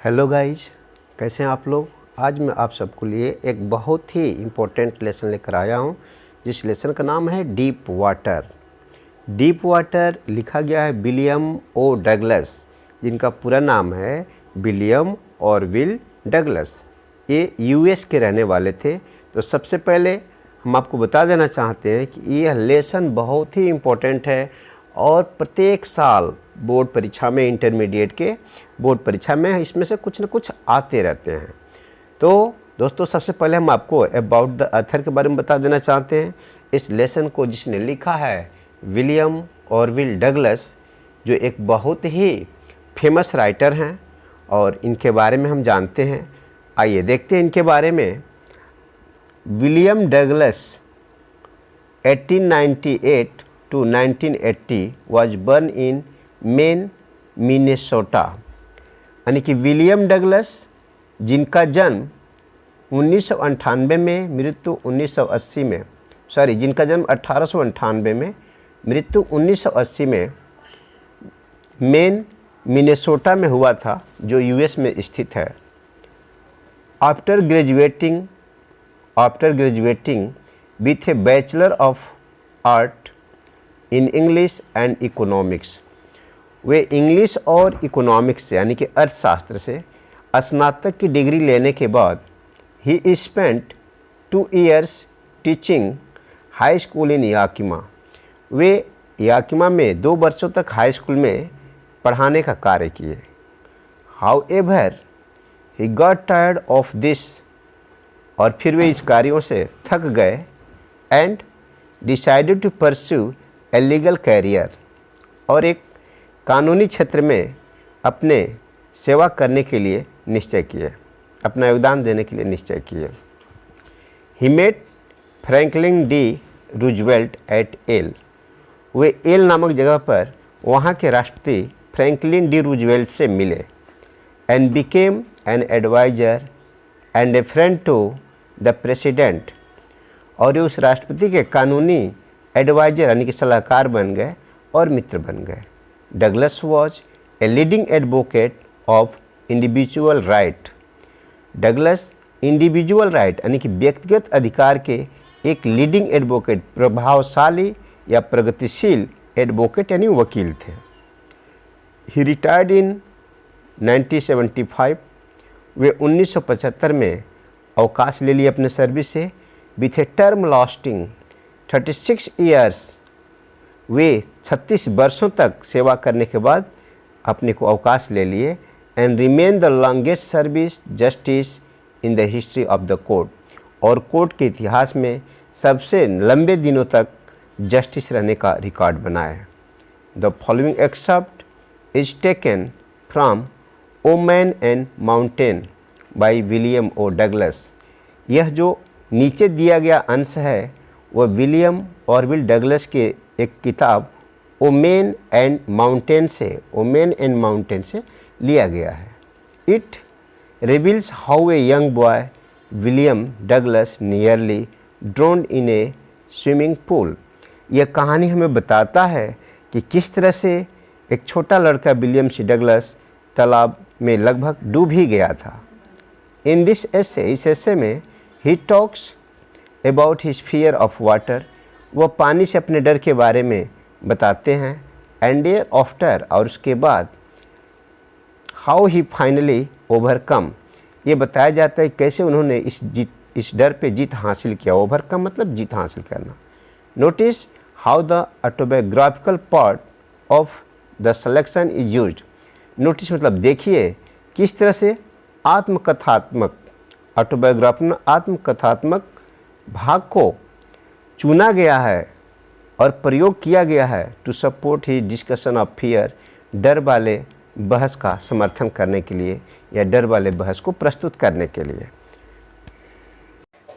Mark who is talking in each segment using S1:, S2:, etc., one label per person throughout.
S1: Hello guys, कैसे हैं आप लोग। आज मैं आप सबके लिए एक बहुत ही इम्पोर्टेंट लेसन लेकर आया हूं, जिस लेसन का नाम है डीप वाटर। डीप वाटर लिखा गया है विलियम ओ डगलस, जिनका पूरा नाम है विलियम ऑरविल डगलस। ये यूएस के रहने वाले थे। तो सबसे पहले हम आपको बता देना चाहते हैं कि यह लेसन बहुत ही इम्पोर्टेंट है और प्रत्येक साल बोर्ड परीक्षा में, इंटरमीडिएट के बोर्ड परीक्षा में इसमें से कुछ न कुछ आते रहते हैं। तो दोस्तों, सबसे पहले हम आपको अबाउट द ऑथर के बारे में बता देना चाहते हैं। इस लेसन को जिसने लिखा है विलियम ऑरविल डगलस, जो एक बहुत ही फेमस राइटर हैं और इनके बारे में हम जानते हैं। आइए देखते हैं इनके बारे में। William Douglas 1898 to 1980 was born in main Minnesota. यानी कि विलियम डगलस, जिनका जन्म 1998 में, मृत्यु 1980 में, जिनका जन्म 1898 में, मृत्यु 1980 में मेन मिनेसोटा में हुआ था, जो यूएस में स्थित है। After graduating with A bachelor of art in English and economics, way English और इकोनॉमिक्स से यानी कि अर्थशास्त्र से स्नातक की डिग्री लेने के बाद ही spent 2 years teaching high school इन याकिमा। वे याकिमा में 2 वर्षों तक हाई स्कूल में पढ़ाने का कार्य किए। However he got tired of this, और फिर वे इस कार्यों से थक गए। And decided to pursue a legal career, और एक कानूनी क्षेत्र में अपने सेवा करने के लिए निश्चय किए, अपना योगदान देने के लिए निश्चय किए। He met Franklin D Roosevelt at Yale, वे एल नामक जगह पर वहाँ के राष्ट्रपति फ्रैंकलिन डी रूजवेल्ट से मिले। And became an adviser and a friend to the president, और उस राष्ट्रपति के कानूनी एडवाइजर यानी कि सलाहकार बन गए और मित्र बन गए। Douglas was a leading advocate of individual right. Douglas individual right यानी कि व्यक्तिगत अधिकार के एक लीडिंग एडवोकेट, प्रभावशाली या प्रगतिशील एडवोकेट यानी वकील थे। ही रिटायर्ड इन 1975, वे 1975 में अवकाश ले लिए अपने सर्विस से। With a term lasting 36 years, वे 36 वर्षों तक सेवा करने के बाद अपने को अवकाश ले लिए। And remain the longest service justice in the history of the court, और कोर्ट के इतिहास में सबसे लंबे दिनों तक जस्टिस रहने का रिकॉर्ड बनाया। The following except is taken from o man and mountain by William O Douglas. यह जो नीचे दिया गया अंश है वह विलियम ऑरविल डगलस के एक किताब ओमेन एंड माउंटेन से लिया गया है। It reveals how a young boy William Douglas nearly drowned in a swimming pool. यह कहानी हमें बताता है कि किस तरह से एक छोटा लड़का विलियम सी डगलस तालाब में लगभग डूब ही गया था। इन दिस एसे, इस एसे में he talks about his fear of water, वह पानी से अपने डर के बारे में बताते हैं। एंड देयर आफ्टर, और उसके बाद हाउ ही फाइनली ओवरकम, ये बताया जाता है कैसे उन्होंने इस डर पे जीत हासिल किया। ओवरकम मतलब जीत हासिल करना। Notice how the autobiographical part of the selection is used. Notice मतलब देखिए किस तरह से आत्मकथात्मक भाग को चुना गया है और प्रयोग किया गया है to support he discussion of fear, डर वाले बहस का समर्थन करने के लिए या डर वाले बहस को प्रस्तुत करने के लिए।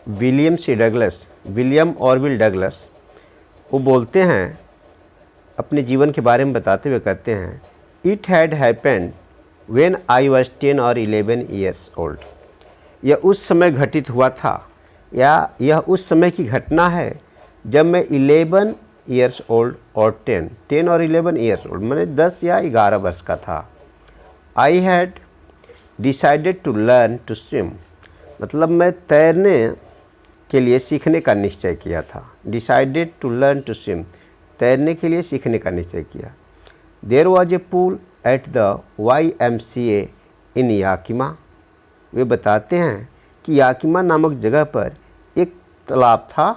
S1: विलियम ऑरविल डगलस, वो बोलते हैं, अपने जीवन के बारे में बताते हुए कहते हैं, it had happened when I was 10 or 11 years old। यह उस समय घटित हुआ था, या यह उस समय की घटना है जब मैं 11 years old और 10 और 11 years old, मैंने 10 या 11 वर्ष का था। I had decided to learn to swim, मतलब मैं तैरने के लिए सीखने का निश्चय किया था। Decided to learn to swim, तैरने के लिए सीखने का निश्चय किया। There was a pool at the YMCA in Yakima, वे बताते हैं कि याकिमा नामक जगह पर एक तालाब था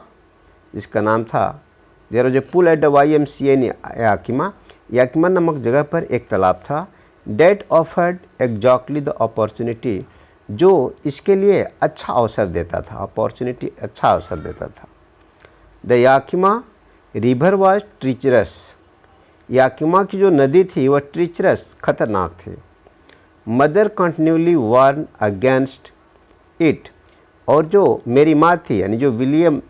S1: जिसका नाम था, there was a pool at the YMCA in Yakima, Yakima नामक जगह पर एक तालाब था। That offered exactly the opportunity, जो इसके लिए अच्छा अवसर देता था, अपॉर्चुनिटी अच्छा अवसर देता था। The Yakima river was treacherous, Yakima की जो नदी थी वह ट्रीचरस, खतरनाक थी। Mother continuously warn against it, और जो मेरी माँ थी यानी जो विलियम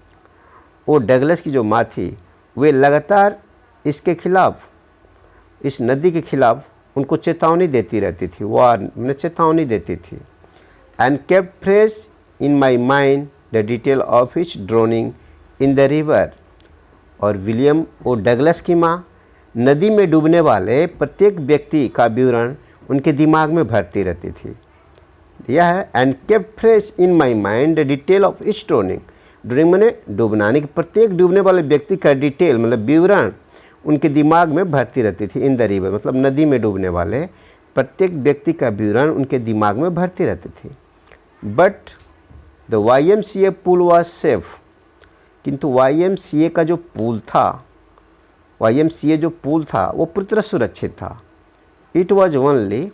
S1: ओ डगलस की जो माँ थी, वे लगातार इसके खिलाफ, इस नदी के खिलाफ उनको चेतावनी देती रहती थी, वार्न मैंने चेतावनी देती थी। And kept fresh in my mind the detail of its droning in the river, और विलियम ओ डगलस की माँ नदी में डूबने वाले प्रत्येक व्यक्ति का विवरण उनके दिमाग में भरती रहती थी। यह है and kept fresh in my mind the detail of its droning, droning मैंने डूबनाने के प्रत्येक डूबने वाले व्यक्ति का डिटेल मतलब विवरण उनके दिमाग में भरती रहती थी। इन द रिवर मतलब नदी में डूबने वाले प्रत्येक व्यक्ति का विवरण उनके दिमाग में भरती रहती थी। But the YMCA pool was safe, किंतु YMCA का जो पूल था, YMCA जो पूल था वो पूरी तरह सुरक्षित था। It was only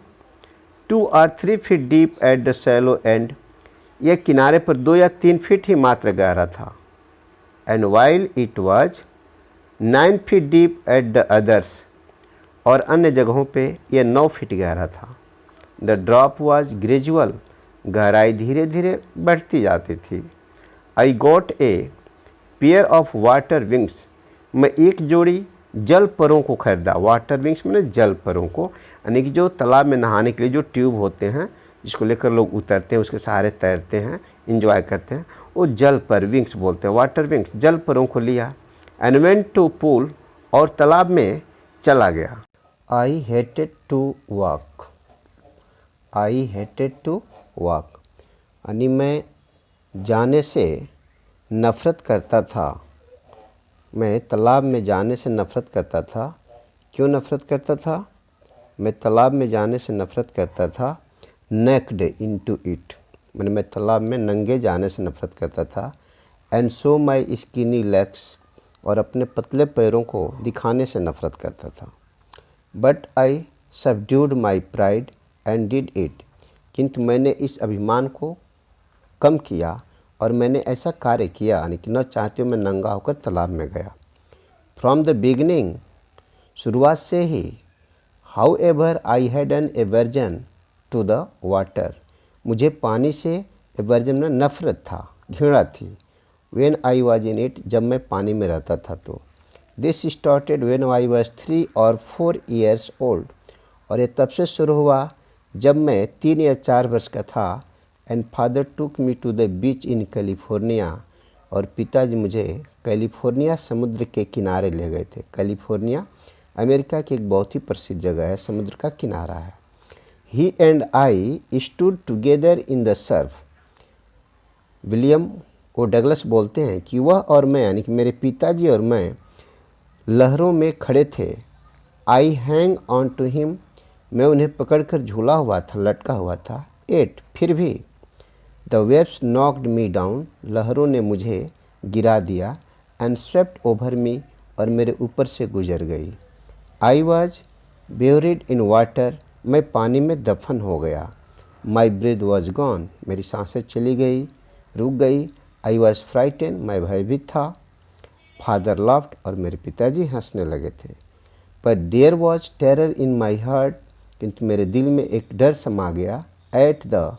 S1: 2 or 3 feet deep at the shallow and, यह किनारे पर 2 या 3 फीट ही मात्र गहरा था। And while it was 9 feet deep at the others, और अन्य जगहों पे यह 9 फीट गहरा था। द ड्रॉप वॉज ग्रेजुअल, गहराई धीरे धीरे बढ़ती जाती थी। I got a pair of water wings, मैं एक जोड़ी जल परों को खरीदा। वाटर विंग्स मैंने जल परों को, यानी कि जो तालाब में नहाने के लिए जो ट्यूब होते हैं जिसको लेकर लोग उतरते हैं, उसके सहारे तैरते हैं, इंजॉय करते हैं, वो जल पर विंग्स बोलते हैं, वाटर विंग्स, जल परों को लिया। एंड वेंट टू पूल, और तालाब में चला गया। I hated to walk, I hated to walk, यानी मैं जाने से नफ़रत करता था, मैं तालाब में जाने से नफ़रत करता था। क्यों नफ़रत करता था? मैं तालाब में जाने से नफ़रत करता था। नेक्ड इनटू इट, मैंने मैं तालाब में नंगे जाने से नफ़रत करता था। And so my skinny legs, और अपने पतले पैरों को दिखाने से नफ़रत करता था। But I subdued my pride and did it, किंतु मैंने इस अभिमान को कम किया और मैंने ऐसा कार्य किया, यानी कि न चाहते हुए मैं नंगा होकर तालाब में गया। फ्रॉम द बिगनिंग, शुरुआत से ही, however I had an aversion to the water, मुझे पानी से एवर्जन में नफ़रत था, घृणा थी। When I was in it, जब मैं पानी में रहता था तो। This started when I was 3 or 4 years old, और ये तब से शुरू हुआ जब मैं 3 या 4 वर्ष का था। And father took me to the beach in California, और पिताजी मुझे कैलिफोर्निया समुद्र के किनारे ले गए थे। कैलिफोर्निया अमेरिका की एक बहुत ही प्रसिद्ध जगह है, समुद्र का किनारा है। He and I stood together in the surf, William O Douglas बोलते हैं कि वह और मैं, यानी कि मेरे पिताजी और मैं, लहरों में खड़े थे। I hang on to him, मैं उन्हें पकड़कर झूला हुआ था, लटका हुआ था। 8, फिर भी the waves knocked me down, लहरों ने मुझे गिरा दिया। एंड स्वेप्ट ओवर मी, और मेरे ऊपर से गुजर गई। I was buried in water, मैं पानी में दफन हो गया। माई ब्रेथ वॉज गॉन, मेरी सांसें चली गई, रुक गई। आई वॉज फ्राइटन, मैं भयभीत था। फादर लाफ्ड, और मेरे पिताजी हंसने लगे थे। पर there was terror in my heart, किंतु मेरे दिल में एक डर समा गया। At the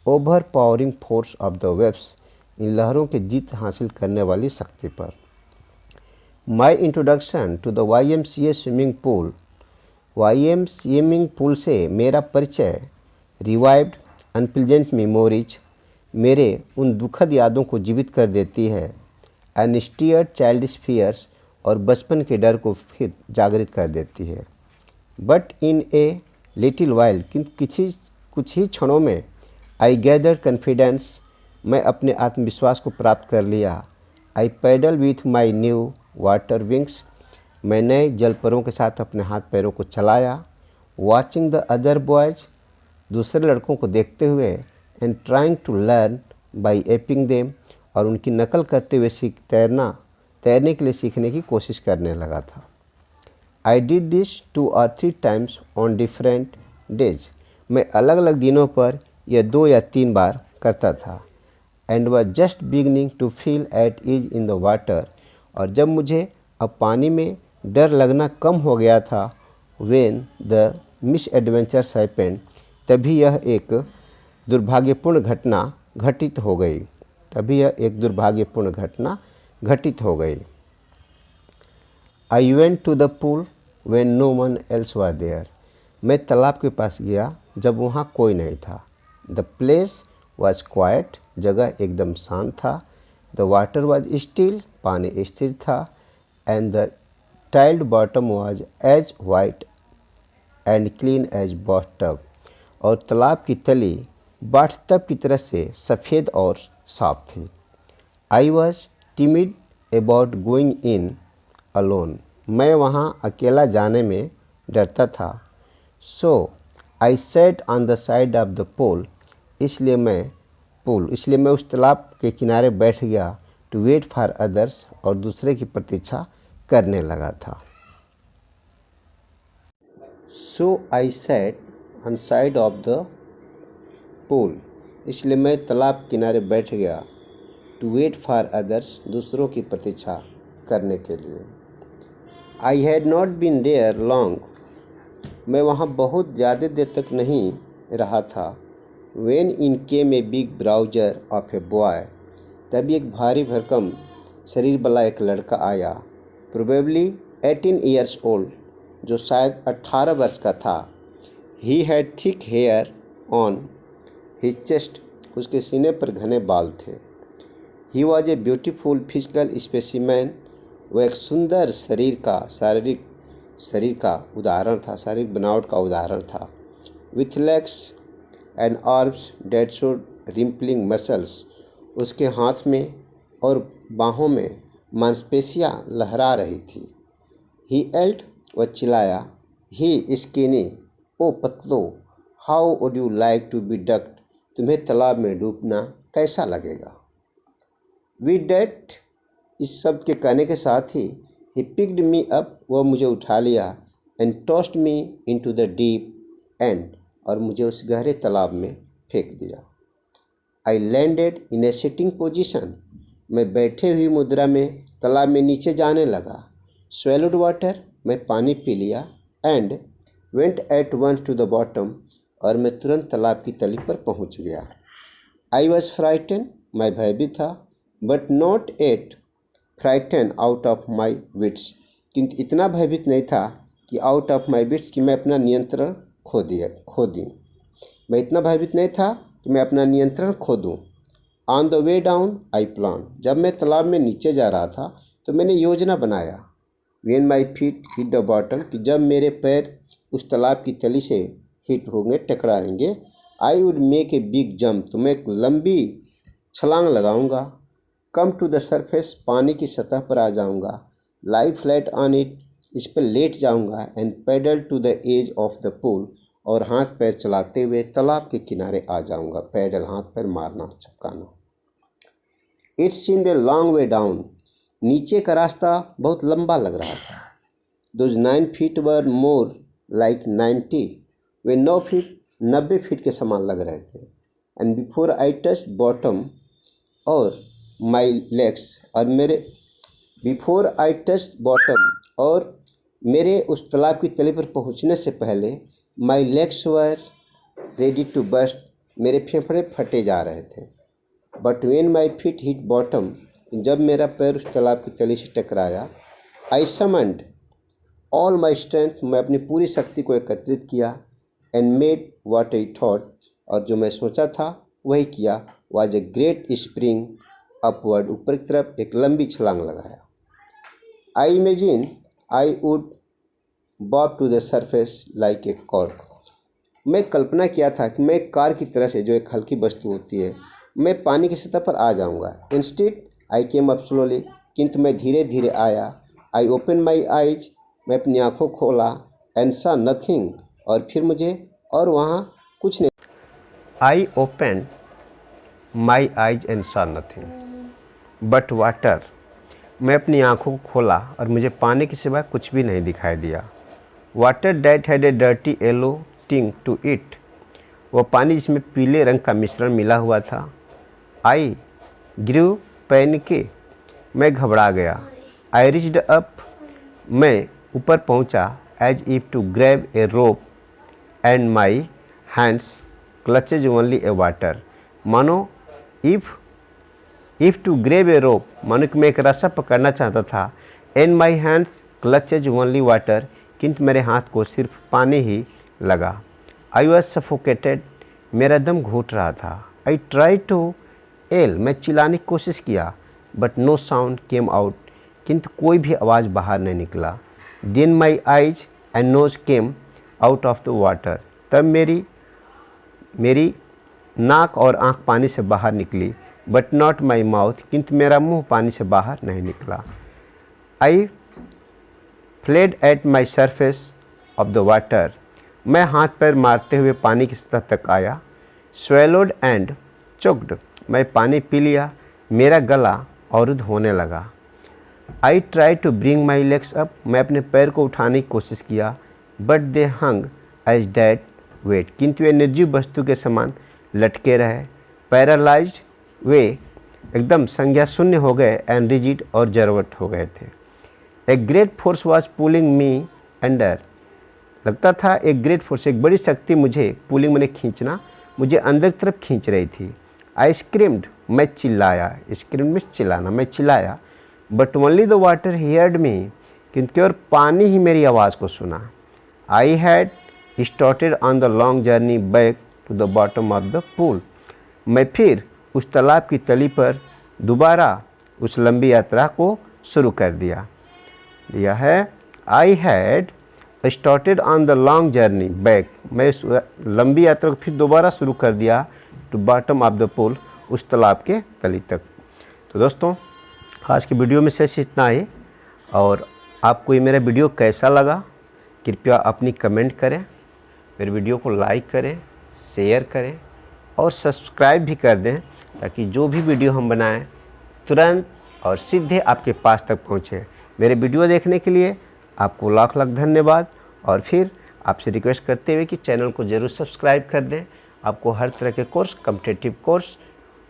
S1: overpowering force of the waves, इन लहरों के जीत हासिल करने वाली शक्ति पर। My introduction to the YMCA swimming pool, YMCA swimming pool से मेरा परिचय। रिवाइव्ड अनप्लीजेंट मेमोरीज, मेरे उन दुखद यादों को जीवित कर देती है। एनस्टियर्ड चाइल्डिश फियर्स, और बचपन के डर को फिर जागृत कर देती है। But in a little while, किंतु कुछ ही क्षणों में आई गैदर कॉन्फिडेंस, मैं अपने आत्मविश्वास को प्राप्त कर लिया। I paddle with my new water wings, मैं नए जलपरों के साथ अपने हाथ पैरों को चलाया। वॉचिंग द अदर बॉयज़, दूसरे लड़कों को देखते हुए। And trying to learn by aping them, और उनकी नकल करते हुए तैरने के लिए सीखने की कोशिश करने लगा था। I did this 2 or 3 times on different days, मैं अलग अलग दिनों पर यह 2 या 3 बार करता था। And was just beginning to feel at ease in the water, और जब मुझे अब पानी में डर लगना कम हो गया था, when the misadventures happened, तभी यह एक दुर्भाग्यपूर्ण घटना घटित हो गई। I went to the pool when no one else was there, मैं तालाब के पास गया जब वहाँ कोई नहीं था। द प्लेस वॉज क्वाइट, जगह एकदम शांत था। द वाटर वॉज स्टिल, पानी स्थिर था। And the tiled bottom was as white and clean as bathtub, और तालाब की तली बाथटब की तरह से सफ़ेद और साफ थी। I was timid about going in alone, मैं वहाँ अकेला जाने में डरता था। So I sat on the side of the pool, इसलिए मैं उस तालाब के किनारे बैठ गया। टू वेट फॉर अदर्स, और दूसरे की प्रतीक्षा करने लगा था। So I sat on side of the pool, इसलिए मैं तालाब किनारे बैठ गया। टू वेट फॉर अदर्स, दूसरों की प्रतीक्षा करने के लिए। I had not been there long, मैं वहाँ बहुत ज़्यादा देर तक नहीं रहा था। When in came a big bruiser of a boy, तभी एक भारी भरकम शरीर वाला एक लड़का आया। प्रोबेबली 18 ईयर्स ओल्ड, जो शायद 18 वर्ष का था। He had thick hair on his chest, उसके सीने पर घने बाल थे। He was a beautiful physical specimen, वह एक सुंदर शारीरिक बनावट का उदाहरण था। With legs and arms that showed rippling muscles, उसके हाथ में और बाहों में मांसपेशियां लहरा रही थी। ही एल्ट, वह चिल्लाया। ही स्किनी, ओ पतलो। How would you like to be ducked, तुम्हें तालाब में डूबना कैसा लगेगा। विद डैट, इस शब्द के कहने के साथ ही पिक्ड मी अप, वह मुझे उठा लिया। And tossed me into the deep and, और मुझे उस गहरे तालाब में फेंक दिया। I landed in A sitting position, मैं बैठे हुई मुद्रा में तालाब में नीचे जाने लगा। स्वेलोड वाटर, मैं पानी पी लिया। And went at once to the bottom, और मैं तुरंत तालाब की तली पर पहुंच गया। आई वॉज फ्राइटन, मैं भयभीत था। But not at frightened out of my wits, किंतु इतना भयभीत नहीं था कि आउट ऑफ माई विट्स, कि मैं अपना नियंत्रण खो दी। मैं इतना भयभीत नहीं था कि मैं अपना नियंत्रण खो दूँ। On the way down I plan, जब मैं तालाब में नीचे जा रहा था तो मैंने योजना बनाया। When my feet hit the bottom, कि जब मेरे पैर उस तालाब की तली से हिट होंगे, टकराएंगे। I would make a big jump, तो मैं एक लंबी छलांग लगाऊंगा। कम टू द सरफेस, पानी की सतह पर आ जाऊंगा। लाई फ्लैट ऑन इट, इस पर लेट जाऊंगा। And paddle to the edge of the pool, और हाथ पैर चलाते हुए तालाब के किनारे आ जाऊंगा। पैडल, हाथ पैर मारना, चपकाना। It seemed a long way down, नीचे का रास्ता बहुत लंबा लग रहा था। Those 9 feet were more like 90, वे 90 फीट के समान लग रहे थे। And before I touch bottom, और माई लेग्स, और मेरे उस तालाब की तली पर पहुंचने से पहले my legs were ready to burst, मेरे फेफड़े फटे जा रहे थे। But when my feet hit bottom, जब मेरा पैर उस तालाब की तली से टकराया। I summoned all my strength, मैं अपनी पूरी शक्ति को एकत्रित किया। And made what I thought, और जो मैं सोचा था वही किया। Was a great spring upward, ऊपर की तरफ एक लंबी छलांग लगाया। I imagine I would bob to the surface like a cork, मैं कल्पना किया था कि मैं एक कार की तरह से, जो एक हल्की वस्तु होती है, मैं पानी की सतह पर आ जाऊंगा। Instead I came up slowly, किंतु मैं धीरे धीरे आया। आई ओपन माई आइज, मैं अपनी आंखों खोला। एंड सा नथिंग, और फिर मुझे और वहाँ कुछ नहीं। I open my eyes and सा नथिंग बट वाटर, मैं अपनी आंखों को खोला और मुझे पानी के सिवा कुछ भी नहीं दिखाई दिया। Water that had a dirty yellow टिंग टू इट, वो पानी जिसमें पीले रंग का मिश्रण मिला हुआ था। आई ग्रू पैनिके, मैं घबरा गया। आई रिच्ड अप, मैं ऊपर पहुंचा। As if to grab a rope and my hands clutches only a water, मानो if to grab a rope, मानो कि मैं एक रस्सा पकड़ना चाहता था। And my hands clutches only water, किंतु मेरे हाथ को सिर्फ पानी ही लगा। आई वॉज सफोकेटेड, मेरा दम घुट रहा था। आई ट्राई टू एल, मैं चिल्लाने की कोशिश किया। But no sound came out, किंतु कोई भी आवाज़ बाहर नहीं निकला। Then my eyes and nose came out of the water, तब मेरी नाक और आँख पानी से बाहर निकली। बट नॉट माई माउथ, किंतु मेरा मुंह पानी से बाहर नहीं निकला। I flailed at my surface of the water, मैं हाथ पैर मारते हुए पानी की सतह तक आया। स्वेलोड एंड चोक्ड, मैं पानी पी लिया, मेरा गला अवरुद्ध होने लगा। I try to bring my legs up, मैं अपने पैर को उठाने की कोशिश किया। But they hung as dead weight, किंतु वे निर्जीव वस्तु के समान लटके रहे। पैरालाइज्ड, वे एकदम संज्ञा शून्य हो गए। एंड रिजिड, और जरवट हो गए थे। A great force was pulling me under, लगता था एक ग्रेट फोर्स, एक बड़ी शक्ति मुझे, पुलिंग मैंने खींचना, मुझे अंदर की तरफ खींच रही थी। आई स्क्रीम्ड, मैं चिल्लाया। स्क्रीम में चिल्लाना, मैं चिल्लाया। But only the water heard me, किंतु केवल पानी ही मेरी आवाज़ को सुना। I had started on the long journey back to the bottom of the pool, मैं फिर उस तालाब की तली पर दोबारा उस लंबी यात्रा को शुरू कर दिया है। आई had started on the long journey back, मैं उस लंबी यात्रा को फिर दोबारा शुरू कर दिया। To bottom of the pool, उस तालाब के तली तक। तो दोस्तों, आज की वीडियो में शेष इतना ही। और आपको ये मेरा वीडियो कैसा लगा, कृपया अपनी कमेंट करें, मेरे वीडियो को लाइक करें, शेयर करें और सब्सक्राइब भी कर दें, ताकि जो भी वीडियो हम बनाएं तुरंत और सीधे आपके पास तक पहुंचे। मेरे वीडियो देखने के लिए आपको लाख लाख धन्यवाद। और फिर आपसे रिक्वेस्ट करते हुए कि चैनल को ज़रूर सब्सक्राइब कर दें। आपको हर तरह के कोर्स, कॉम्पिटिटिव कोर्स,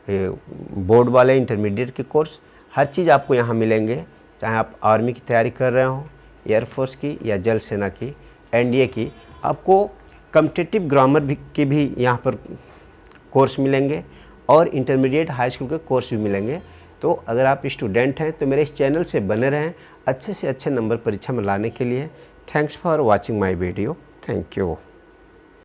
S1: बोर्ड वाले, इंटरमीडिएट के कोर्स, हर चीज़ आपको यहाँ मिलेंगे। चाहे आप आर्मी की तैयारी कर रहे हो, एयरफोर्स की या जल सेना की, एनडीए की, आपको कॉम्पिटिटिव ग्रामर के भी यहाँ पर कोर्स मिलेंगे और इंटरमीडिएट हाई स्कूल के कोर्स भी मिलेंगे। तो अगर आप स्टूडेंट हैं तो मेरे इस चैनल से बने रहें अच्छे से अच्छे नंबर परीक्षा में लाने के लिए। Thanks for watching my video. Thank you.